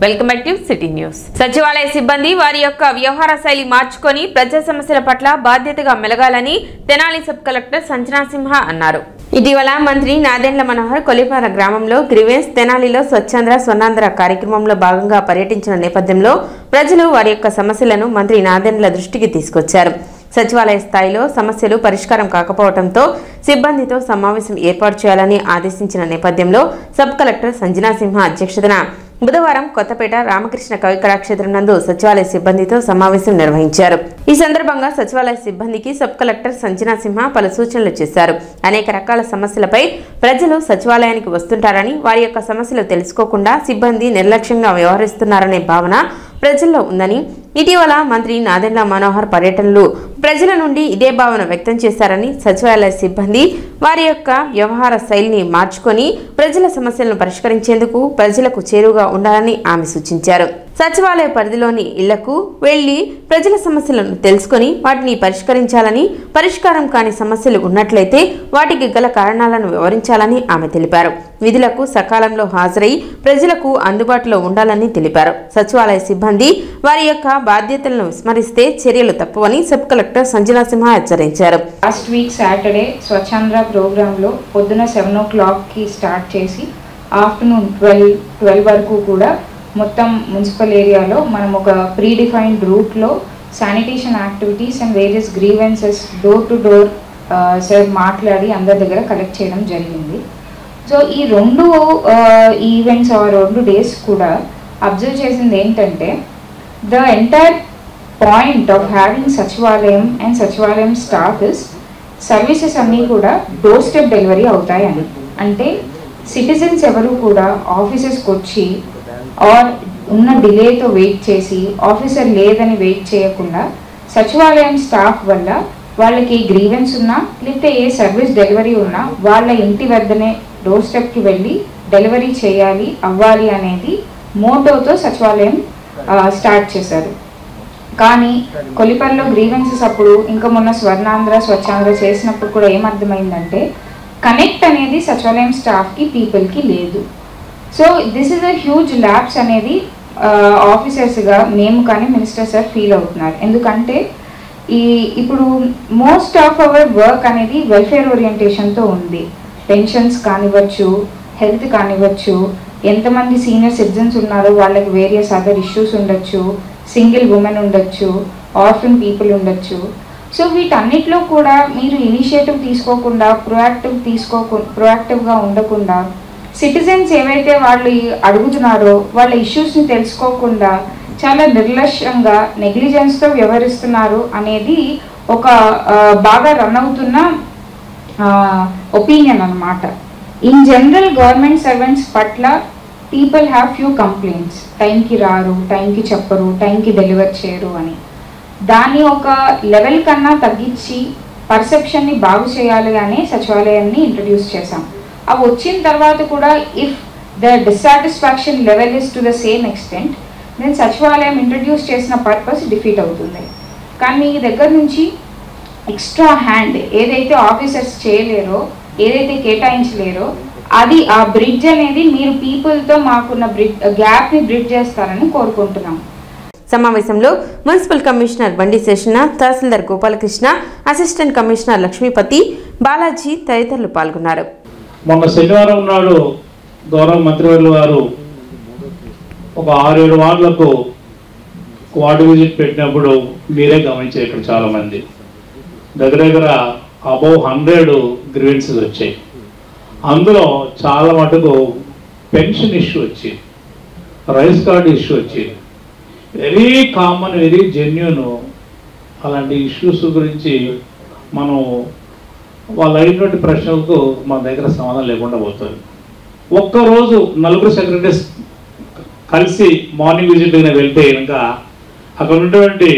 Welcome back to city news. సచివాలయ సిబ్బంది వారి యొక్క వ్యవహార శైలి మార్చుకొని ప్రజా సమస్యల పట్ల బాధ్యతగా మెలగాలని తెనాలి సబ్ కలెక్టర్ సంజనా సింహ అన్నారు. ఇటీవల మంత్రి నాదెండ్ల మనోహర్ కొలిపార గ్రామంలో గ్రీవెన్స్ తెనాలిలో స్వచ్ఛాంధ్ర స్వర్ణాంధ్ర కార్యక్రమంలో భాగంగా పర్యటించిన నేపథ్యంలో ప్రజలు వారి యొక్క సమస్యలను మంత్రి నాదెండ్ల దృష్టికి తీసుకొచ్చారు. సచివాలయ స్థాయిలో సమస్యలు పరిష్కారం కాకపోవడంతో సిబ్బందితో సమావేశం ఏర్పాటు చేయాలని ఆదేశించిన నేపథ్యంలో సబ్ కలెక్టర్ సంజనా సింహ అధ్యక్షతన బుధవారం కొత్తపేట రామకృష్ణ కవి కళాక్షేత్రం నందు సచివాలయ సిబ్బందితో సమావేశం నిర్వహించారు. ఈ సందర్భంగా సచివాలయ సిబ్బందికి సబ్ కలెక్టర్ సంజనా సింహ పలు సూచనలు చేశారు. అనేక రకాల సమస్యలపై ప్రజలు సచివాలయానికి వస్తుంటారని, వారి యొక్క సమస్యలు తెలుసుకోకుండా సిబ్బంది నిర్లక్ష్యంగా వ్యవహరిస్తున్నారనే భావన ప్రజల్లో ఉందని, ఇటీవల మంత్రి నాదెండ్ల మనోహర్ పర్యటనలు ప్రజల నుండి ఇదే భావన వ్యక్తం చేశారని, సచివాలయ సిబ్బంది వారి యొక్క వ్యవహార శైలిని మార్చుకొని ప్రజల సమస్యలను పరిష్కరించేందుకు ప్రజలకు చేరువగా ఉండాలని ఆమె సూచించారు. సచివాలయ పరిధిలోని ఇళ్లకు వెళ్లి ప్రజల సమస్యలను తెలుసుకొని వాటిని పరిష్కరించాలని, పరిష్కారం కాని సమస్యలు ఉన్నట్లయితే వాటికి గల కారణాలను వివరించాలని ఆమె తెలిపారు. విధులకు సకాలంలో హాజరై ప్రజలకు అందుబాటులో ఉండాలని తెలిపారు. సచివాలయ సిబ్బంది వారి యొక్క బాధ్యతలను విస్మరిస్తే చర్యలు తప్పవని సబ్ కలెక్టర్ సంజనా సింహ హెచ్చరించారు. లాస్ట్ వీక్ సాటర్డే స్వచ్ఛాంధ్ర ప్రోగ్రాంలో పొద్దున 7 o'clock స్టార్ట్ చేసి ఆఫ్టర్నూన్ 12 వరకు కూడా మొత్తం మున్సిపల్ ఏరియాలో మనం ఒక ప్రీడిఫైన్డ్ రూట్లో sanitation activities and various grievances door to door sir మాట్లాడి అందరి దగ్గర కలెక్ట్ చేయడం జరిగింది. సో ఈ 2 ఈవెంట్స్ 2 డేస్ కూడా అబ్జర్వ్ చేసింది ఏంటంటే, the entire point of having సచివాలయం అండ్ సచివాలయం స్టాఫ్ ఇస్ సర్వీసెస్ అన్నీ కూడా డోర్ స్టెప్ డెలివరీ అవుతాయని. అంటే సిటిజన్స్ ఎవరు కూడా ఆఫీసెస్కి వచ్చి ఆర్ ఉన్న డిలేతో వెయిట్ చేసి ఆఫీసర్ లేదని వెయిట్ చేయకుండా సచివాలయం స్టాఫ్ వల్ల వాళ్ళకి గ్రీవెన్స్ ఉన్నా లేకపోతే ఏ సర్వీస్ డెలివరీ ఉన్నా వాళ్ళ ఇంటి వద్దనే డోర్ స్టెప్కి వెళ్ళి డెలివరీ చేయాలి అవ్వాలి అనేది మోటోతో సచివాలయం స్టార్ట్ చేశారు. కానీ కొలిపర్లో గ్రీవెన్సెస్ అప్పుడు ఇంకా మొన్న స్వర్ణాంధ్ర స్వచ్ఛాంధ్ర చేసినప్పుడు కూడా ఏమర్థమైందంటే, కనెక్ట్ అనేది సచివాలయం స్టాఫ్కి పీపుల్కి లేదు. So this is a huge labs అనేది ఆఫీసర్స్గా మేము కానీ మినిస్టర్ సార్ ఫీల్ అవుతున్నారు. ఎందుకంటే ఇప్పుడు మోస్ట్ ఆఫ్ అవర్ వర్క్ అనేది వెల్ఫేర్ ఓరియంటేషన్తో ఉంది. పెన్షన్స్ కానివ్వచ్చు, హెల్త్ కానివ్వచ్చు, ఎంతమంది సీనియర్ సిటిజన్స్ ఉన్నారో వాళ్ళకి వేరియస్ అదర్ ఇష్యూస్ ఉండొచ్చు, సింగిల్ ఉమెన్ ఉండొచ్చు, ఆర్ఫన్ పీపుల్ ఉండొచ్చు. సో వీటన్నిటిలో కూడా మీరు ఇనిషియేటివ్ తీసుకోకుండా ప్రొయాక్టివ్గా ఉండకుండా సిటిజన్స్ ఏవైతే వాళ్ళు అడుగుతున్నారో వాళ్ళ ఇష్యూస్ని తెలుసుకోకుండా చాలా నిర్లక్ష్యంగా నెగ్లిజెన్స్తో వ్యవహరిస్తున్నారు అనేది ఒక బాగా రన్ అవుతున్న ఒపీనియన్ అన్నమాట. ఇన్ జనరల్ గవర్నమెంట్ సర్వెంట్స్ పట్ల పీపుల్ హ్యావ్ ఫ్యూ కంప్లైంట్స్, టైంకి రారు, టైంకి చెప్పరు, టైంకి డెలివర్ చేయరు అని. దాన్ని ఒక లెవెల్ కన్నా తగ్గించి పర్సెప్షన్ని బాగు చేయాలి అనే సచివాలయాన్ని ఇంట్రడ్యూస్ చేశాం. అవి వచ్చిన తర్వాత కూడా if the dissatisfaction level is to the same extent, then సచివాలయం ఇంట్రడ్యూస్ చేసిన పర్పస్ డిఫీట్ అవుతుంది. కానీ మీ దగ్గర నుంచి ఎక్స్ట్రా హ్యాండ్ ఏదైతే ఆఫీసర్స్ చేయలేరో, ఏదైతే కేటాయించలేరో అది ఆ బ్రిడ్జ్ అనేది మీరు పీపుల్తో మాకున్న గ్యాప్ని బ్రిడ్జ్ చేస్తారని కోరుకుంటున్నాం. సమావేశంలో మున్సిపల్ కమిషనర్ బండి శేషణ, తహసీల్దార్ గోపాలకృష్ణ, అసిస్టెంట్ కమిషనర్ లక్ష్మీపతి, బాలాజీ తదితరులు పాల్గొన్నారు. మొన్న శనివారం నాడు గౌరవ మంత్రివర్యులు గారు ఒక 6-7 వార్డులకు వార్డు విజిట్ పెట్టినప్పుడు మీరే గమనించారు. ఇక్కడ చాలామంది దగ్గర అబౌవ్ 100 గ్రీవెన్సెస్ వచ్చాయి. అందులో చాలా మటుకు పెన్షన్ ఇష్యూ వచ్చింది, రైస్ కార్డు ఇష్యూ వచ్చింది. Very common, very genuine. అలాంటి ఇష్యూస్ గురించి మనం వాళ్ళు అడిగినటువంటి ప్రశ్నలకు మన దగ్గర సమాధానం లేకుండా పోతుంది. ఒక్కరోజు 4 సెక్రటరీస్ కలిసి మార్నింగ్ విజిట్ వెళ్తే కనుక అక్కడ ఉన్నటువంటి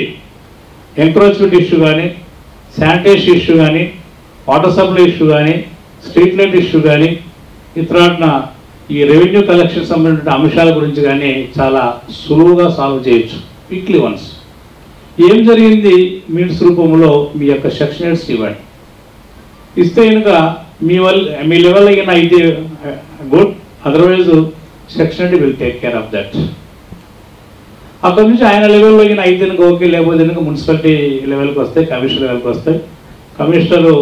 ఎంక్రోచ్మెంట్ ఇష్యూ కానీ, శానిటేషన్ ఇష్యూ కానీ, వాటర్ సప్లై ఇష్యూ కానీ, స్ట్రీట్ లైట్ ఇష్యూ కానీ, ఇతరాట్న ఈ రెవెన్యూ కలెక్షన్ సంబంధించిన అంశాల గురించి కానీ చాలా సులువుగా సాల్వ్ చేయొచ్చు వీక్లీ వన్స్. ఏం జరిగింది మీన్స్ రూపంలో మీ యొక్క సెక్షన్ హెడ్స్ ఇవ్వండి. ఇస్తే కనుక మీ లెవెల్ అయినా అయితే good, otherwise section head will take care of that. అక్కడ నుంచి ఆయన లెవెల్లో ఈయన అయితే ఓకే, లేకపోతే మున్సిపాలిటీ లెవెల్కి వస్తాయి, కమిషనర్ లెవెల్కి వస్తాయి. కమిషనరు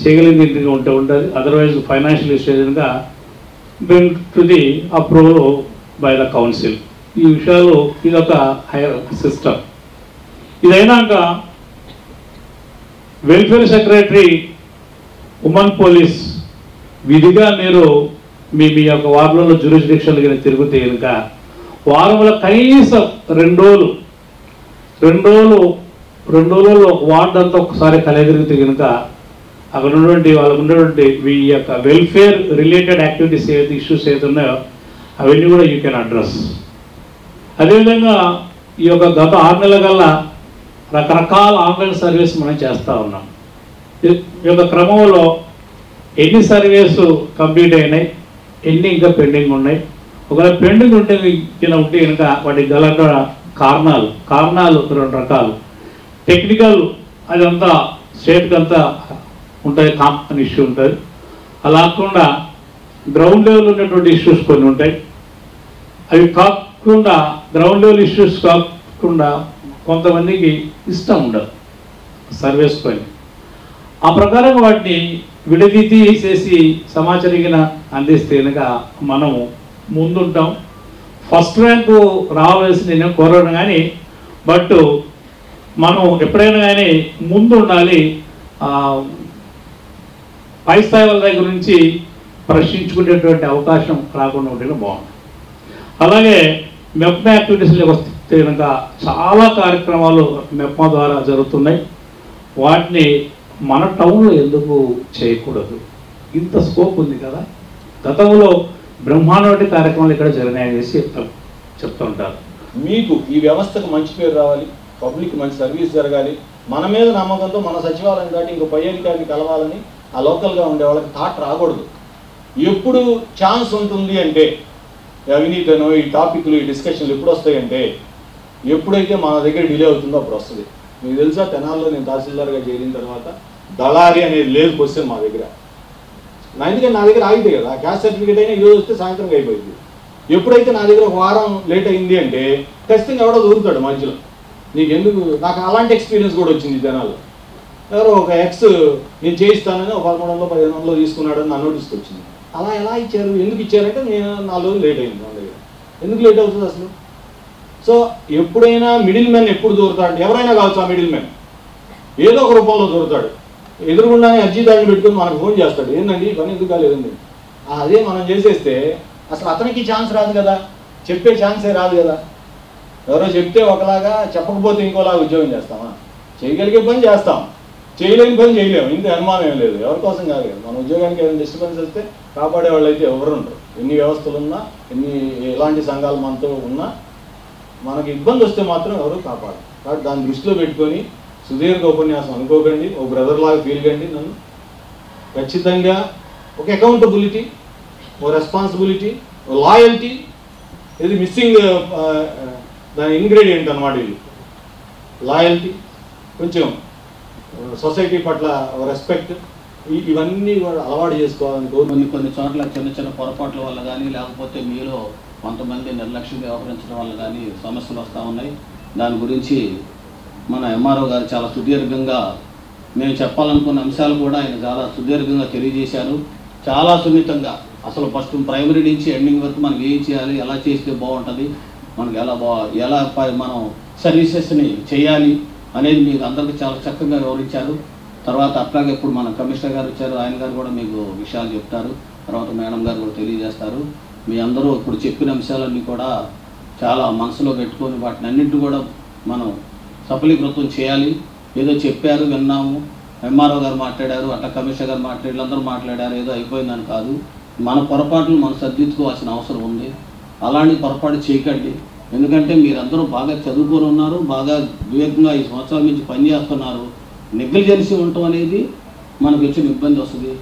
చేయగలిగింది ఇంటికి ఉంటుంది. అదర్వైజ్ ఫైనాన్షియల్ ఇష్యూగా bring to the approval by the council. ఈ విషయాలు ఇదొక హైయర్ సిస్టమ్. ఇదైనాక వెల్ఫేర్ సెక్రటరీ, ఉమెన్ పోలీస్ విధిగా మీరు మీ యొక్క వార్డులలో జ్యూరిస్డిక్షన్లు కనుక తిరుగుతే కనుక వారంలో కనీసం 2 రోజులు ఒక వార్డు అంతా ఒకసారి కలిగిరిగితే కనుక అక్కడ ఉన్నటువంటి వాళ్ళకు ఉన్నటువంటి ఈ యొక్క వెల్ఫేర్ రిలేటెడ్ యాక్టివిటీస్ ఏదైతే ఇష్యూస్ ఏదైతే ఉన్నాయో అవన్నీ కూడా యూ కెన్ అడ్రస్. అదేవిధంగా ఈ యొక్క గత 6 నెలల కల్లా రకరకాల ఆన్లైన్ సర్వీస్ మనం చేస్తూ ఉన్నాం. ఈ యొక్క క్రమంలో ఎన్ని సర్వీసు కంప్లీట్ అయినాయి, ఎన్ని ఇంకా పెండింగ్ ఉన్నాయి, ఒకవేళ పెండింగ్ ఉంటే కనుక వాటికి గల కారణాలు 2 రకాలు. టెక్నికల్ అదంతా స్టేట్కి అంతా ఉంటుంది, కాంపన్ ఇష్యూ ఉంటుంది. అలా కాకుండా గ్రౌండ్ లెవెల్ ఉన్నటువంటి ఇష్యూస్ కొన్ని ఉంటాయి. అవి కాకుండా గ్రౌండ్ లెవెల్ ఇష్యూస్ కాకుండా కొంతమందికి ఇష్టం ఉండదు సర్వీస్ పని. ఆ ప్రకారంగా వాటిని విడదీసి చేసి సమాచారంగా అందిస్తే కనుక మనము ముందుంటాం. ఫస్ట్ ర్యాంకు రావాల్సి నేను కోరను కానీ, బట్ మనం ఎప్పుడైనా కానీ ముందు ఉండాలి. పై స్థాయి వాళ్ళ దగ్గర నుంచి ప్రశ్నించుకునేటువంటి అవకాశం రాకుండా ఉంటేనే బాగుంటుంది. అలాగే మెప్మా యాక్టివిటీస్లోకి వస్తే కనుక చాలా కార్యక్రమాలు మెప్మా ద్వారా జరుగుతున్నాయి. వాటిని మన టౌన్లో ఎందుకు చేయకూడదు? ఇంత స్కోప్ ఉంది కదా. గతంలో బ్రహ్మాండమైన కార్యక్రమాలు ఇక్కడ జరిగినాయని చెప్తూ ఉంటారు. మీకు ఈ వ్యవస్థకు మంచి పేరు రావాలి, పబ్లిక్ మంచి సర్వీస్ జరగాలి, మన మీద నమ్మకంతో మన సచివాలయం దాటి ఇంకో పై అధికారిని కలవాలని ఆ లోకల్గా ఉండే వాళ్ళకి థాట్ రాకూడదు. ఎప్పుడు ఛాన్స్ ఉంటుంది అంటే అవినీతినో ఈ టాపిక్లు ఈ డిస్కషన్లు ఎప్పుడు వస్తాయంటే ఎప్పుడైతే మన దగ్గర డిలే అవుతుందో అప్పుడు వస్తుంది. మీకు తెలుసా, తెనాల్లో నేను తహసీల్దార్గా చేరిన తర్వాత దళారి అనేది లేదు క్వశ్చన్ మా దగ్గర. ఎందుకంటే నా దగ్గర ఆగితే కదా, క్యాస్ట్ సర్టిఫికేట్ అయినా ఈరోజు వస్తే సాయంత్రం అయిపోయింది. ఎప్పుడైతే నా దగ్గర 1 వారం లేట్ అయింది అంటే ఖచ్చితంగా ఎవడో దొరుకుతాడు మధ్యలో. నీకెందుకు? నాకు అలాంటి ఎక్స్పీరియన్స్ కూడా వచ్చింది జనాల్లో. ఎవరో ఒక ఎక్స్ నేను చేయిస్తానని 1300-1500 తీసుకున్నాడని నా నోటీస్కి వచ్చింది. అలా ఎలా ఇచ్చారు, ఎందుకు ఇచ్చారంటే నేను 4 రోజులు లేట్ అయింది నా దగ్గర. ఎందుకు లేట్ అవుతుంది అసలు? సో ఎప్పుడైనా మిడిల్ మ్యాన్ ఎప్పుడు దొరుకుతాడు? ఎవరైనా కావచ్చు, ఆ మిడిల్ మ్యాన్ ఏదో ఒక రూపంలో దొరుకుతాడు. ఎదురుగుండానే అర్జీదారుని పెట్టుకుని మనకు ఫోన్ చేస్తాడు, ఏంటండి పని ఎందుకు కాలేదండి. అదే మనం చేసేస్తే అసలు అతనికి ఛాన్స్ రాదు కదా, చెప్పే ఛాన్సే రాదు కదా. ఎవరో చెప్తే ఒకలాగా, చెప్పకపోతే ఇంకోలాగా ఉద్యోగం చేస్తామా? చేయగలిగే పని చేస్తాం, చేయలేని పని చేయలేము. ఇంత అనుమానం ఏం లేదు, ఎవరి కోసం కాదు కదా. మన ఉద్యోగానికి ఏదైనా డిస్టర్బెన్స్ వస్తే కాపాడే వాళ్ళు అయితే ఎవరు ఉండరు. ఎన్ని వ్యవస్థలు ఉన్నా, ఎలాంటి సంఘాలు మనతో ఉన్నా మనకి ఇబ్బంది వస్తే మాత్రం ఎవరు కాపాడరు. కాబట్టి దాన్ని దృష్టిలో పెట్టుకొని సుదీర్ఘ ఉపన్యాసం అనుకోకండి, ఓ బ్రదర్ లాగా ఫీల్ కండి. నన్ను ఖచ్చితంగా ఒక అకౌంటబిలిటీ, ఓ రెస్పాన్సిబిలిటీ, ఓ లాయల్టీ, ఇది మిస్సింగ్ దాని ఇంగ్రీడియంట్ అన్నమాట. ఇది లాయల్టీ, కొంచెం సొసైటీ పట్ల రెస్పెక్ట్, ఇవన్నీ కూడా అలవాటు చేసుకోవాలని కొన్ని చోట్ల చిన్న చిన్న పొరపాట్ల వల్ల కానీ, లేకపోతే మీలో కొంతమంది నిర్లక్ష్యంగా వ్యవహరించడం వల్ల కానీ సమస్యలు వస్తూ ఉన్నాయి. దాని గురించి మన ఎంఆర్ఓ గారు చాలా సుదీర్ఘంగా మేము చెప్పాలనుకున్న అంశాలు కూడా ఆయన చాలా సుదీర్ఘంగా తెలియజేశారు. చాలా సున్నితంగా అసలు ఫస్ట్ ప్రైమరీ నుంచి ఎండింగ్ వరకు మనం ఏం చేయాలి, ఎలా చేస్తే బాగుంటుంది, మనకి ఎలా మనం సర్వీసెస్ని చేయాలి అనేది మీకు అందరికీ చాలా చక్కగా వివరించారు. తర్వాత అట్లాగే ఇప్పుడు మన కమిషనర్ గారు వచ్చారు, ఆయన గారు కూడా మీకు విషయాలు చెప్తారు. తర్వాత మేడం గారు కూడా తెలియజేస్తారు. మీ అందరూ ఇప్పుడు చెప్పిన అంశాలన్నీ కూడా చాలా మనసులో పెట్టుకొని వాటిని అన్నింటి కూడా మనం సఫలీకృతం చేయాలి. ఏదో చెప్పారు, విన్నాము, ఎంఆర్ఓ గారు మాట్లాడారు, అట్లా కమిషనర్ గారు మాట్లాడారు, అందరూ మాట్లాడారు, ఏదో అయిపోయిందని కాదు. మన పొరపాట్లు మనం సర్దిద్దుకోవాల్సిన అవసరం ఉంది. అలాంటి పొరపాటు చేయకండి. ఎందుకంటే మీరందరూ బాగా చదువుకొని ఉన్నారు, బాగా వివేకంగా ఈ సంవత్సరాల నుంచి పనిచేస్తున్నారు. నెగ్లిజెన్సీ ఉండటం అనేది మనకు వచ్చిన ఇబ్బంది వస్తుంది.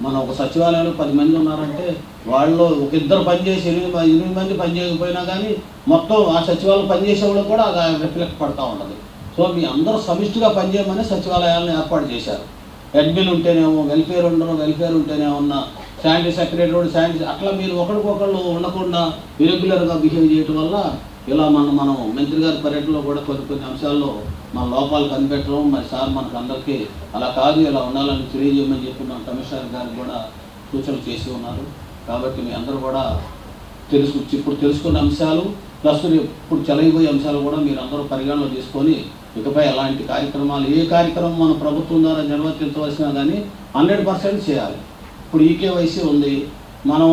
మనం ఒక సచివాలయంలో 10 మంది ఉన్నారంటే వాళ్ళు ఒక 2 పనిచేసి 8 మంది పనిచేయకపోయినా కానీ మొత్తం ఆ సచివాలయం పనిచేసే వాళ్ళు కూడా అది రిఫ్లెక్ట్ పడుతూ ఉంటుంది. సో మీ అందరూ సమిష్టిగా పనిచేయమని సచివాలయాలను ఏర్పాటు చేశారు. అడ్మిన్ ఉంటేనేమో వెల్ఫేర్ ఉండరు, వెల్ఫేర్ ఉంటేనే ఉన్న శానిటరీ సెక్రటరీ శానిటరీ, అట్లా మీరు ఒకరికొకళ్ళు ఉండకుండా ఇరెగ్యులర్గా బిహేవ్ చేయడం వల్ల ఇలా మనం మంత్రి గారి పర్యటనలో కూడా కొన్ని అంశాల్లో మన లోపాలు కనిపెట్టడం, మరి సార్ మనకు అందరికీ అలా కాదు ఇలా ఉండాలని తెలియజేయమని చెప్పి మన కమిషనర్ గారికి కూడా సూచనలు చేసి ఉన్నారు. కాబట్టి మీ అందరూ కూడా ఇప్పుడు తెలుసుకున్న అంశాలు ప్లస్ ఇప్పుడు చెలగిపోయే అంశాలు కూడా మీరు అందరూ పరిగణలో తీసుకొని ఇకపై అలాంటి కార్యక్రమాలు ఏ కార్యక్రమం మన ప్రభుత్వం ద్వారా నిర్వర్తించవలసినా కానీ 100% చేయాలి. ఇప్పుడు ఈకేవైసీ ఉంది, మనం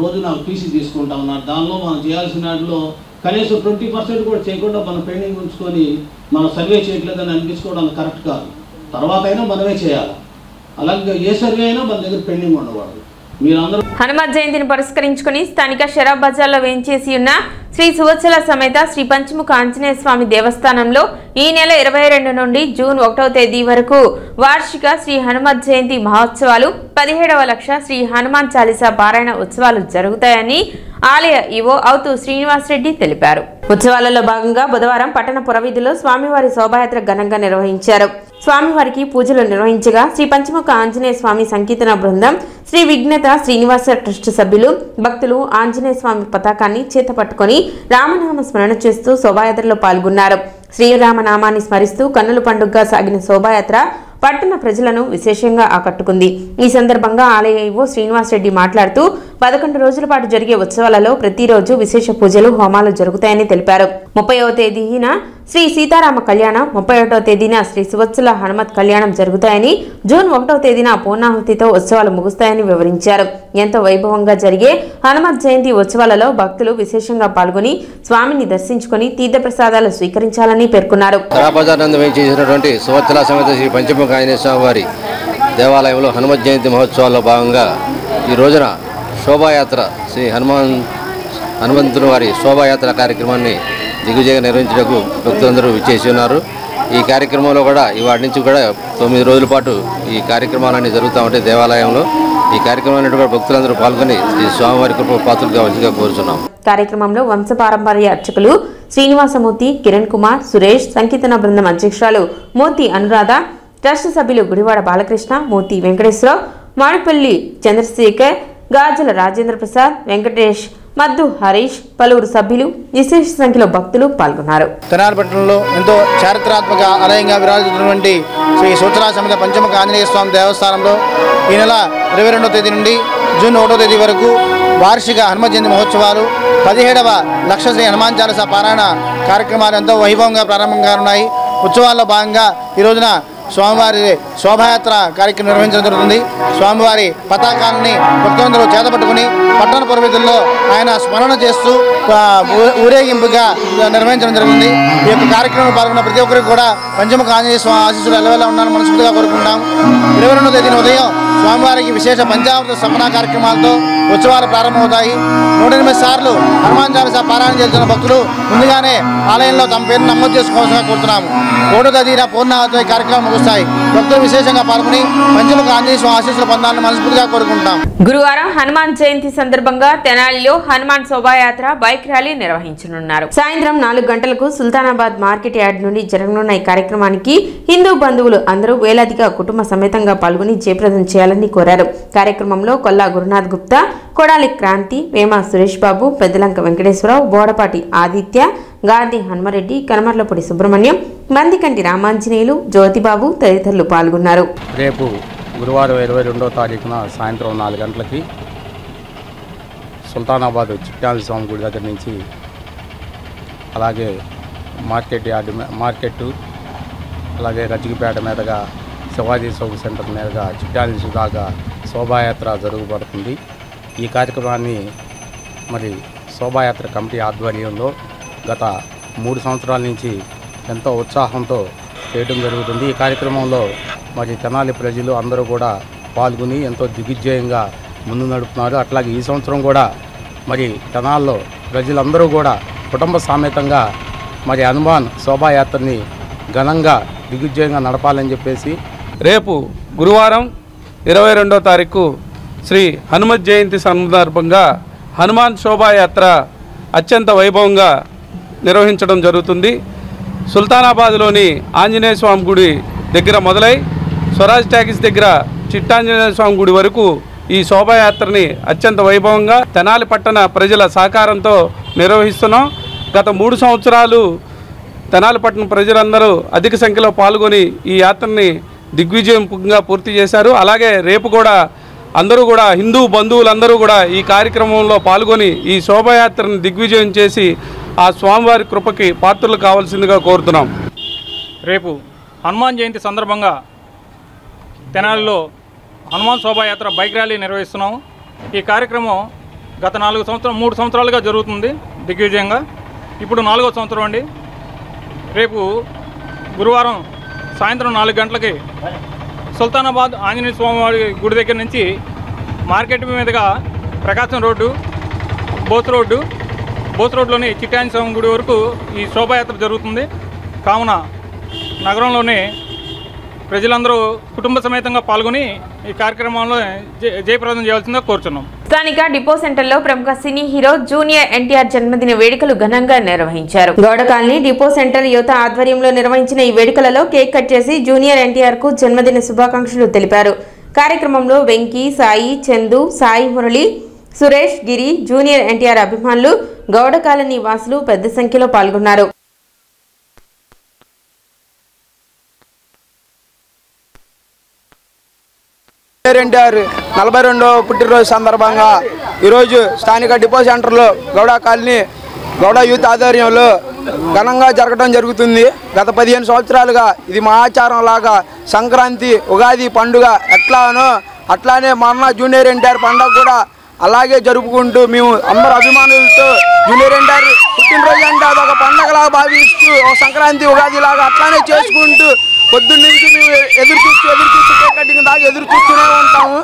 రోజు నాకు టీసీ తీసుకుంటా ఉన్నారు, దానిలో మనం చేయాల్సిన వాటిలో కనీసం 20% కూడా చేయకుండా మనం పెండింగ్ ఉంచుకొని మనం సర్వే చేయట్లేదని అనిపించుకోవడం కరెక్ట్ కాదు. తర్వాత అయినా మనమే చేయాలి. అలాగే ఏ సర్వే అయినా మన దగ్గర పెండింగ్ ఉండకూడదు. మీరందరూ హనుమత్ జయంతిని పురస్కరించుకుని స్థానిక షరాబ్ బజార్లో వేంచేసి ఉన్న శ్రీ సువత్సల సమేత శ్రీ పంచముఖ ఆంజనేయ స్వామి దేవస్థానంలో ఈ నెల 22 నుండి జూన్ 1వ తేదీ వరకు వార్షిక శ్రీ హనుమత్ జయంతి మహోత్సవాలు 17వ లక్ష శ్రీ హనుమాన్ చాలీసా పారాయణ ఉత్సవాలు జరుగుతాయని ఆలయ ఈవో అవుతూ శ్రీనివాస్ రెడ్డి తెలిపారు. ఉత్సవాలలో భాగంగా బుధవారం పట్టణ పురవీధిలో స్వామివారి శోభాయాత్ర ఘనంగా నిర్వహించారు. స్వామివారికి పూజలు నిర్వహించగా శ్రీ పంచముఖ ఆంజనేయ స్వామి సంకీర్తన బృందం, శ్రీ విఘ్నత శ్రీనివాస ట్రస్ట్ సభ్యులు, భక్తులు ఆంజనేయ స్వామి పతాకాన్ని చేతపట్టుకొని రామనామ స్మరణ చేస్తూ శోభాయాత్రలో పాల్గొన్నారు. శ్రీరామనామాన్ని స్మరిస్తూ కన్నుల పండుగగా సాగిన శోభాయాత్ర పట్టణ ప్రజలను విశేషంగా ఆకట్టుకుంది. ఈ సందర్భంగా ఆలయ ఈవో శ్రీనివాస్ రెడ్డి మాట్లాడుతూ 11 రోజుల పాటు జరిగే ఉత్సవాలలో ప్రతిరోజు విశేష పూజలు, హోమాలు జరుగుతాయని తెలిపారు. 30వ తేదీన శ్రీ సీతారామ కళ్యాణం, 31వ తేదీన శ్రీ సువత్సల హనుమత్ కళ్యాణం జరుగుతాయని, జూన్ 1వ తేదీన పూర్ణాహుతితో ఉత్సవాలు ముగుస్తాయని వివరించారు. ఎంతో వైభవంగా జరిగే హనుమత్ జయంతి ఉత్సవాలలో భక్తులు విశేషంగా పాల్గొని స్వామిని దర్శించుకుని తీర్థప్రసాదాలు స్వీకరించాలని పేర్కొన్నారు. ఆంజనేయ స్వామి వారి దేవాలయంలో హనుమత్ జయంతి మహోత్సవాల్లో భాగంగా ఈ రోజున శోభాయాత్ర శ్రీ హనుమంతుని వారి శోభాయాత్ర కార్యక్రమాన్ని దిగ్విజయంగా నిర్వహించడానికి భక్తులందరూ విచ్చేసి ఉన్నారు. ఈ కార్యక్రమంలో కూడా ఇవాటి నుంచి కూడా 9 రోజుల పాటు ఈ కార్యక్రమాలన్నీ జరుగుతూ ఉంటాయి దేవాలయంలో. ఈ కార్యక్రమాన్ని కూడా భక్తులందరూ పాల్గొని శ్రీ స్వామివారి కృప పాత్రలు కావాల్సిందిగా కోరుచున్నాం. కార్యక్రమంలో వంశపారంపర్య అర్చకులు శ్రీనివాసమూర్తి, కిరణ్ కుమార్, సురేష్, సంకీర్తన బృందం అధ్యక్షురాలు మూర్తి అనురాధ, ట్రస్ట్ సభ్యులు గుడివాడ బాలకృష్ణ, మూర్తి వెంకటేశ్వరరావు, మాడిపల్లి చంద్రశేఖర్, గాజుల రాజేంద్ర ప్రసాద్, వెంకటేష్, మద్దు హరీష్, పలువురు సభ్యులు, విశేష సంఖ్యలో భక్తులు పాల్గొన్నారు. తెనాలి పట్టణంలో ఎంతో చారిత్రాత్మక ఆలయంగా విరాజిల్లుతున్నటువంటి శ్రీ సువత్సల సమేత పంచముఖ ఆంజనేయ స్వామి దేవస్థానంలో ఈ నెల 22వ తేదీ నుండి జూన్ 1వ తేదీ వరకు వార్షిక హనుమత్ జయంతి మహోత్సవాలు, 17వ లక్ష శ్రీ హనుమాన్ చాలీసా పారాయణ కార్యక్రమాలు ఎంతో వైభవంగా ప్రారంభంగా ఉన్నాయి. ఉత్సవాల్లో భాగంగా ఈ రోజున స్వామివారి శోభాయాత్ర కార్యక్రమం నిర్వహించడం జరుగుతుంది. స్వామివారి పతాకాలని భక్తులందరూ చేతపట్టుకుని పట్టణ పురవీధుల్లో ఆయన స్మరణ చేస్తూ ఊరేగింపుగా నిర్వహించడం జరుగుతుంది. ఈ యొక్క కార్యక్రమంలో పాల్గొన్న ప్రతి ఒక్కరికి కూడా పంచముఖ ఆంజనేయ స్వామి ఆశీస్సులు ఎల్లవేళ ఉండాలని మనస్ఫూర్తిగా కోరుకుంటాం. 22వ తేదీన ఉదయం స్వామివారికి విశేష పంచామృత సమన కార్యక్రమాలతో ఉత్సవాలు ప్రారంభమవుతాయి. 108 సార్లు హనుమాన్ చాలీసా పారాయణ చేస్తున్న భక్తులు ముందుగానే ఆలయంలో తమ పేరును నమోదు చేసుకోవాల్సిందిగా కోరుతున్నాము. 1వ తేదీన పూర్ణాహుతి కార్యక్రమం ముగుస్తాయి. భక్తులు విశేషంగా పాల్గొని పంచముఖ ఆంజనేయ స్వామి ఆశీస్సులు పొందాలని మనస్ఫూర్తిగా కోరుకుంటాం. గురువారం హనుమాన్ జయంతి సందర్భంగా తెనాలిలో హనుమాన్ శోభాయాత్ర, బైక్ ర్యాలీ నిర్వహించనున్నారు. సాయంత్రం 4 గంటలకు సుల్తానాబాద్ మార్కెట్ యార్డ్ నుండి జరగనున్న ఈ కార్యక్రమానికి హిందూ బంధువులు అందరూ వేలాదిగా కుటుంబ సమేతంగా పాల్గొని జయప్రదం చేయాలని కోరారు. కార్యక్రమంలో కొల్లా గురునాథ్ గుప్తా, కొడాలి క్రాంతి, వేమ సురేష్ బాబు, పెద్దలంక వెంకటేశ్వరరావు, బోడపాటి ఆదిత్య, గాంధీ హనుమరెడ్డి, కనమర్లపూడి సుబ్రహ్మణ్యం, మందికంటి రామాంజనేయులు, జ్యోతిబాబు తదితరులు పాల్గొన్నారు. రేపు గురువారం 22వ తారీఖున సాయంత్రం 4 గంటలకి సుల్తానాబాద్ చిట్యాల స్వామి గుడి దగ్గర నుంచి అలాగే మార్కెట్ అలాగే రజ్జిగిపేట మీదుగా శివాజీ చౌక్ సెంటర్ మీదుగా చిట్యాల దాకా శోభాయాత్ర జరుగుబడుతుంది. ఈ కార్యక్రమాన్ని మరి శోభాయాత్ర కమిటీ ఆధ్వర్యంలో గత 3 సంవత్సరాల నుంచి ఎంతో ఉత్సాహంతో చేయడం జరుగుతుంది. ఈ కార్యక్రమంలో మరి తెనాలి ప్రజలు అందరూ కూడా పాల్గొని ఎంతో దిగ్విజయంగా ముందు నడుపుతున్నారు. అట్లాగే ఈ సంవత్సరం కూడా మరి తెనాల్లో ప్రజలందరూ కూడా కుటుంబ సమేతంగా మరి హనుమాన్ శోభాయాత్రని ఘనంగా దిగ్విజయంగా నడపాలని చెప్పేసి రేపు గురువారం 22వ తారీఖు శ్రీ హనుమత్ జయంతి సందర్భంగా హనుమాన్ శోభాయాత్ర అత్యంత వైభవంగా నిర్వహించడం జరుగుతుంది. సుల్తానాబాద్లోని ఆంజనేయ స్వామి గుడి దగ్గర మొదలై స్వరాజ్ టాకీస్ దగ్గర చిట్టాంజనేయ స్వామి గుడి వరకు ఈ శోభాయాత్రని అత్యంత వైభవంగా తెనాలి పట్టణ ప్రజల సహకారంతో నిర్వహిస్తున్నాం. గత 3 సంవత్సరాలు తెనాలి పట్టణ ప్రజలందరూ అధిక సంఖ్యలో పాల్గొని ఈ యాత్రని దిగ్విజయంగా పూర్తి చేశారు. అలాగే రేపు కూడా అందరూ కూడా హిందూ బంధువులందరూ కూడా ఈ కార్యక్రమంలో పాల్గొని ఈ శోభాయాత్రను దిగ్విజయం చేసి ఆ స్వామివారి కృపకి పాత్రలు కావాల్సిందిగా కోరుతున్నాం. రేపు హనుమాన్ జయంతి సందర్భంగా తెనాలిలో హనుమాన్ శోభాయాత్ర బైక్ ర్యాలీ నిర్వహిస్తున్నాము. ఈ కార్యక్రమం గత 3 సంవత్సరాలుగా జరుగుతుంది దిగ్విజయంగా. ఇప్పుడు 4వ సంవత్సరం అండి. రేపు గురువారం సాయంత్రం 4 గంటలకి సుల్తానాబాద్ ఆంజనేయ స్వామివారి గుడి దగ్గర నుంచి మార్కెట్ మీదుగా ప్రకాశం రోడ్డు, బోస్ రోడ్లోని చిట్టాంజనేయ స్వామి గుడి వరకు ఈ శోభాయాత్ర జరుగుతుంది. కావున నగరంలోని ప్రజలందరూ కుటుంబ సమేతంగా పాల్గొని ఈ కార్యక్రమంలో జయప్రదం చేయాల్సిందిగా కోరుచున్నాం. స్థానిక డిపో సెంటర్లో ప్రముఖ సినీ హీరో జూనియర్ ఎన్టీఆర్ జన్మదిన వేడుకలు ఘనంగా నిర్వహించారు. గౌడ కాలనీ డిపో సెంటర్ యువత ఆధ్వర్యంలో నిర్వహించిన ఈ వేడుకలలో కేక్ కట్ చేసి జూనియర్ ఎన్టీఆర్ కు జన్మదిన శుభాకాంక్షలు తెలిపారు. కార్యక్రమంలో వెంకీ, సాయి, చందు, సాయి మురళి, సురేష్, గిరి, జూనియర్ ఎన్టీఆర్ అభిమానులు, గౌడ కాలనీ వాసులు పెద్ద సంఖ్యలో పాల్గొన్నారు. ఎన్టీఆర్ 42వ పుట్టినరోజు సందర్భంగా ఈరోజు స్థానిక డిపో సెంటర్లో గౌడ కాలనీ గౌడ యూత్ ఆధ్వర్యంలో ఘనంగా జరగడం జరుగుతుంది. గత 15 సంవత్సరాలుగా ఇది మా ఆచారం లాగా సంక్రాంతి, ఉగాది పండుగ ఎట్లానో అట్లానే మొన్న జూనియర్ ఎన్టీఆర్ పండుగ కూడా అలాగే జరుపుకుంటూ మేము అందరు అభిమానులతో జూనియర్ ఎన్టీఆర్ పుట్టినరోజు అంటే అదొక పండగలాగా భావిస్తూ సంక్రాంతి, ఉగాది లాగా అట్లానే చేసుకుంటూ పొద్దున్న నుంచి మేము ఎదురు చూస్తూ కేక్ కటింగ్ దాకా ఎదురు చూస్తూనే ఉంటాము.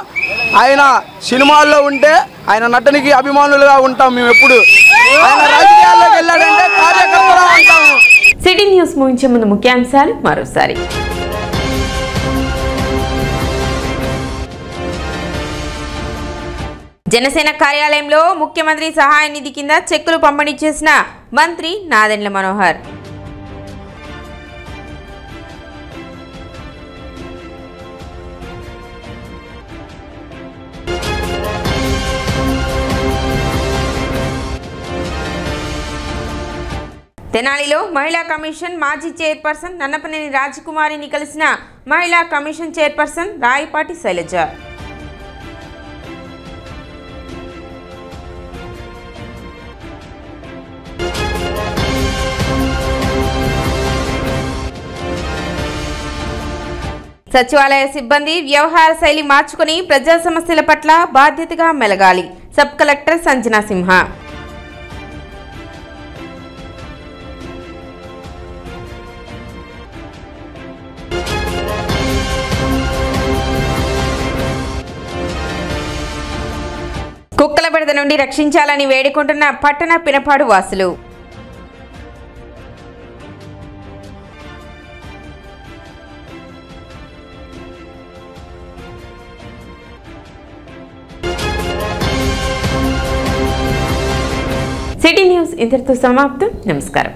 ఆయన సినిమాల్లో ఉంటే ఆయన నటనకి అభిమానులుగా ఉంటాం మేము. ఎప్పుడు ఆయన రాజకీయాల్లోకి వెళ్ళాడంటే కార్యకర్తగా ఉంటాము. సిటీ న్యూస్ ముగించే ముందు ముఖ్యాంశాలు మరోసారి. జనసేన కార్యాలయంలో ముఖ్యమంత్రి సహాయ నిధి కింద చెక్కులు పంపిణీ చేసిన మంత్రి నాదెండ్ల మనోహర్. తెనాలిలో మహిళా కమిషన్ మాజీ చైర్పర్సన్ నన్నపనేని రాజకుమారిని కలిసిన మహిళా కమిషన్ చైర్పర్సన్ రాయపాటి శైలజ. సచివాలయ సిబ్బంది వ్యవహార శైలి మార్చుకుని ప్రజా సమస్యల పట్ల బాధ్యతగా మెలగాలి. సబ్ కలెక్టర్ సంజనా సింహ. కుక్కల బెడద నుండి రక్షించాలని వేడుకుంటున్న పట్టణ పినపాడు వాసులు. సిటీ న్యూస్ ఇంతటితో సమాప్తం. నమస్కారం.